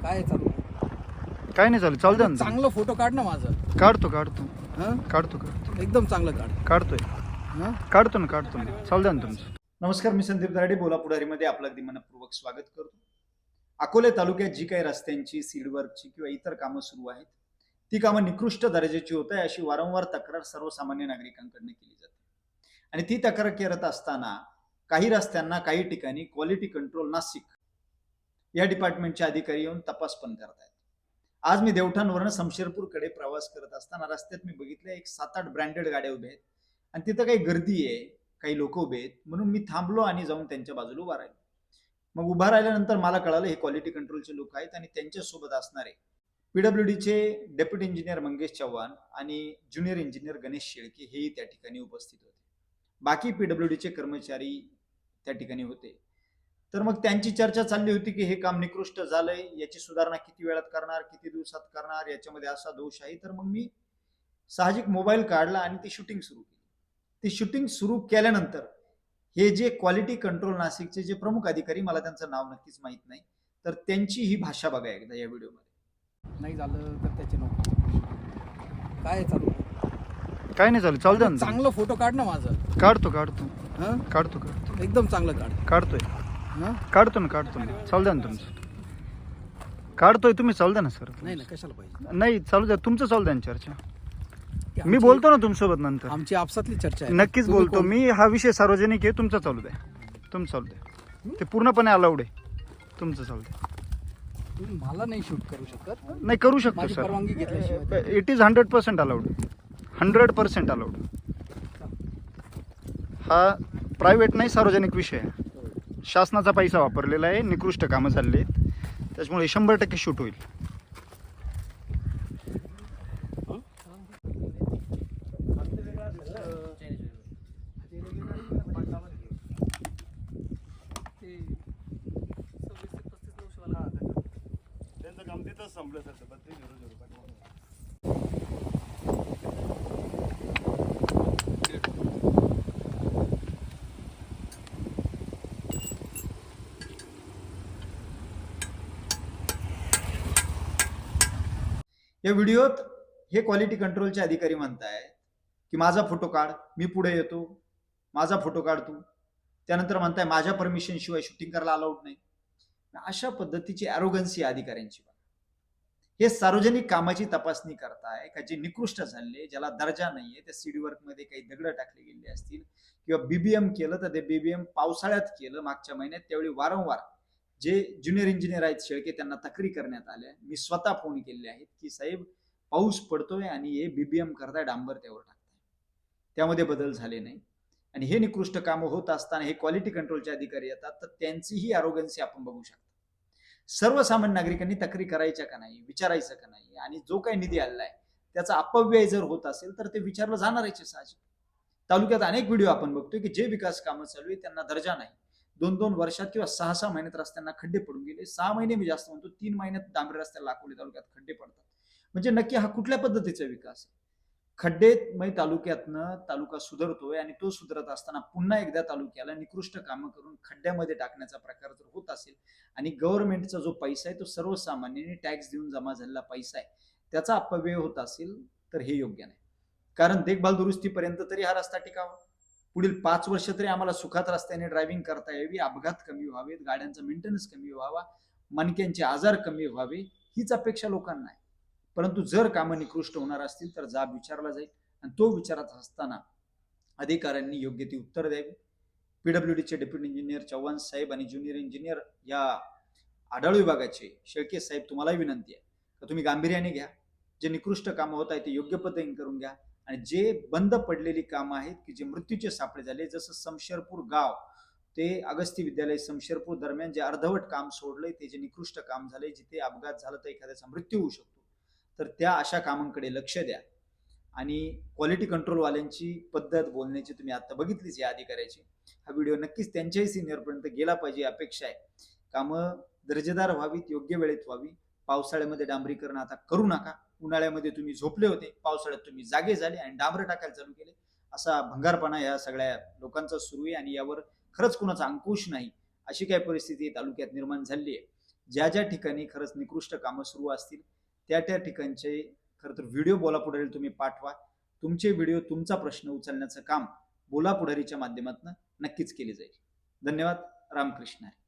काय चालू आहे? काय नाही चालू, चालू द्या ना. चांगला फोटो काढ ना माझा. काढतो हं? काढतो एकदम चांगलं काढ. काढतोय हं? काढतो ना चालू द्या ना तुमचं. नमस्कार, मी संदीप दराडे बोला पुढारीमध्ये आपलं अगदी मनपूर्वक स्वागत करतो. अकोले तालुक्यात जी काही रस्त्यांची, सीडवर्कची किंवा इतर कामं सुरू आहेत ती कामं निकृष्ट दर्जाची होत आहे अशी वारंवार तक्रार सर्वसामान्य नागरिकांकडून केली जाते. आणि ती तक्रार करत असताना काही रस्त्यांना काही ठिकाणी क्वालिटी कंट्रोल नाशिक या डिपार्टमेंटचे अधिकारी येऊन तपास पण करतायत. आज मी देवठाणवरून शमशेरपूरकडे प्रवास करत असताना रस्त्यात मी बघितलं एक 7-8 ब्रँडेड गाड्या उभ्या आहेत आणि तिथं काही गर्दी आहे, काही लोक उभे आहेत, म्हणून मी थांबलो आणि जाऊन त्यांच्या बाजूला उभा राहिलो. मग उभा राहिल्यानंतर मला कळालं हे क्वालिटी कंट्रोलचे लोक आहेत आणि त्यांच्यासोबत असणारे पीडब्ल्यूडीचे डेप्युटी इंजिनियर मंगेश चव्हाण आणि ज्युनियर इंजिनियर गणेश शेळके हेही त्या ठिकाणी उपस्थित होते. बाकी पीडब्ल्यूडीचे कर्मचारी त्या ठिकाणी होते. तर मग त्यांची चर्चा चालली होती की हे काम निकृष्ट झालंय, याची सुधारणा किती वेळात करणार, किती दिवसात करणार, याच्यामध्ये असा दोष आहे. तर मग मी साहजिक मोबाईल काढला आणि ती शूटिंग सुरू केली. ती शूटिंग सुरू केल्यानंतर हे जे क्वालिटी कंट्रोल नाशिकचे जे प्रमुख अधिकारी, मला त्यांचं नाव नक्कीच माहित नाही, तर त्यांची ही भाषा बघा एकदा या व्हिडिओमध्ये. नाही झालं तर त्याचे नको. काय चालू आहे? काय नाही चालू द्या ना. चांगला फोटो काढ ना माझा. काढतो हं? एकदम चांगलं काढ. काढतो ना चालू द्या ना तुमचं. काढतोय, तुम्ही चालू द्या ना सर. नाही ना, कशाला पाहिजे? नाही चालू द्या, तुमचं चालू द्या ना चर्चा. मी बोलतो ना तुमच्यासोबत नंतर. आमची आपसातली चर्चा आहे. नक्कीच बोलतो मी. हा विषय सार्वजनिक आहे, तुमचा चालू द्या. तुमचं चालू द्या, ते पूर्णपणे अलाउड आहे. तुमचं चालू द्या. तुम्ही मला नाही शूट करू शकत. नाही करू शकतो माझी सर. परवानगी घेतल्याशिवाय. It is 100% allowed. 100% अलाउड. हा प्रायव्हेट नाही, सार्वजनिक विषय आहे. शासनाचा पैसा वापरलेला आहे, निकृष्ट कामं चालली आहेत, त्याच्यामुळे 100% शूट होईल. या व्हिडिओत हे क्वालिटी कंट्रोलचे अधिकारी म्हणतायत की माझा फोटो काढ, मी पुढे येतो, माझा फोटो काढ तू. त्यानंतर म्हणताय माझ्या परमिशन शिवाय शूटिंग करायला अलाउड नाही. अशा पद्धतीची ॲरोगन्सी अधिकाऱ्यांची. हे सार्वजनिक कामाची तपासणी करताय का जे निकृष्ट झाले, ज्याला दर्जा नाहीये, त्या सीडी वर्क मध्ये काही दगड टाकले गेले असतील किंवा बीबीएम केलं तर ते बीबीएम पावसाळ्यात केलं मागच्या महिन्यात, त्यावेळी वारंवार जे ज्युनियर इंजिनियर आहेत शेळके त्यांना तक्रारी करण्यात आल्या. मी स्वतः फोन केले आहेत की साहेब पाऊस पडतोय आणि हे बीबीएम करताय, डांबर त्यावर टाकताय, त्यामध्ये बदल झाले नाही. आणि हे निकृष्ट कामं होत असताना हे क्वालिटी कंट्रोलचे अधिकारी येतात, तर त्यांचीही आरोग्यांशी आपण बघू शकतो. सर्वसामान्य नागरिकांनी तक्रारी करायच्या का नाही, विचारायचं का नाही, आणि जो काही निधी आलेला आहे त्याचा अपव्यय जर होत असेल तर ते विचारलं जाणारच आहे साहजिक. तालुक्यात अनेक व्हिडिओ आपण बघतोय की जे विकास कामं चालू आहे त्यांना दर्जा नाही. 2-2 वर्षात किंवा 6-6 महिन्यात रस्त्यांना खड्डे पडून गेले. 6 महिने मी जास्त म्हणतो, 3 महिन्यात डांबरी रस्त्याला अकोले तालुक्यात खड्डे पडतात. म्हणजे नक्की हा कुठल्या पद्धतीचा विकास आहे? खड्डेमय तालुक्यातनं तालुका सुधारतोय आणि तो सुधारत असताना पुन्हा एकदा तालुक्याला निकृष्ट कामं करून खड्ड्यामध्ये टाकण्याचा प्रकार जर होत असेल आणि गव्हर्नमेंटचा जो पैसा आहे तो सर्वसामान्यांनी टॅक्स देऊन जमा झालेला पैसा आहे, त्याचा अपव्यय होत असेल तर हे योग्य नाही. कारण देखभाल दुरुस्तीपर्यंत तरी हा रस्ता टिकावा. पुढील 5 वर्ष तरी आम्हाला सुखात रस्त्याने ड्रायव्हिंग करता यावी, अपघात कमी व्हावेत, गाड्यांचा मेंटेनन्स कमी व्हावा, मणक्यांचे आजार कमी व्हावे, हीच अपेक्षा लोकांना आहे. परंतु जर कामं निकृष्ट होणार असतील तर जाब विचारला जाईल आणि तो विचारत असताना अधिकाऱ्यांनी योग्य ती उत्तर द्यावी. पीडब्ल्यूडीचे डेप्युटी इंजिनियर चव्हाण साहेब आणि ज्युनियर इंजिनियर या आढाळ विभागाचे शेळके साहेब, तुम्हालाही विनंती आहे तर तुम्ही गांभीर्याने घ्या. जे निकृष्ट कामं होत आहेत ते योग्य पद्धतीने करून घ्या. आणि जे बंद पडलेली कामं आहेत की जे मृत्यूचे सापळे झाले, जसं शमशेरपूर गाव ते अगस्ती विद्यालय शमशेरपूर दरम्यान जे अर्धवट काम सोडलंय, ते जे निकृष्ट काम झाले, जिथे अपघात झाला तर एखाद्याचा मृत्यू होऊ शकतो, तर त्या अशा कामांकडे लक्ष द्या. आणि क्वालिटी कंट्रोलवाल्यांची पद्धत बोलण्याची तुम्ही आता बघितलीच या अधिकाऱ्याची. हा व्हिडिओ नक्कीच त्यांच्याही सिनियरपर्यंत गेला पाहिजे, अपेक्षा आहे. कामं दर्जेदार व्हावीत, योग्य वेळेत व्हावी. पावसाळ्यामध्ये डांबरीकरण आता करू नका. उन्हाळ्यामध्ये तुम्ही झोपले होते, पावसाळ्यात तुम्ही जागे झाले आणि डांबर टाकायला चालू केले, असा भंगारपणा या सगळ्या लोकांचा सुरू आहे. आणि यावर खरंच कोणाचा अंकुश नाही, अशी काय परिस्थिती तालुक्यात निर्माण झाली आहे. ज्या ज्या ठिकाणी खरंच निकृष्ट कामं सुरू असतील त्या त्या ठिकाणचे खरं तर व्हिडिओ बोला पुढारी तुम्ही पाठवा. तुमचे व्हिडिओ, तुमचा प्रश्न उचलण्याचं काम बोला पुढारीच्या माध्यमातून नक्कीच केले जाईल. धन्यवाद. रामकृष्ण हरी.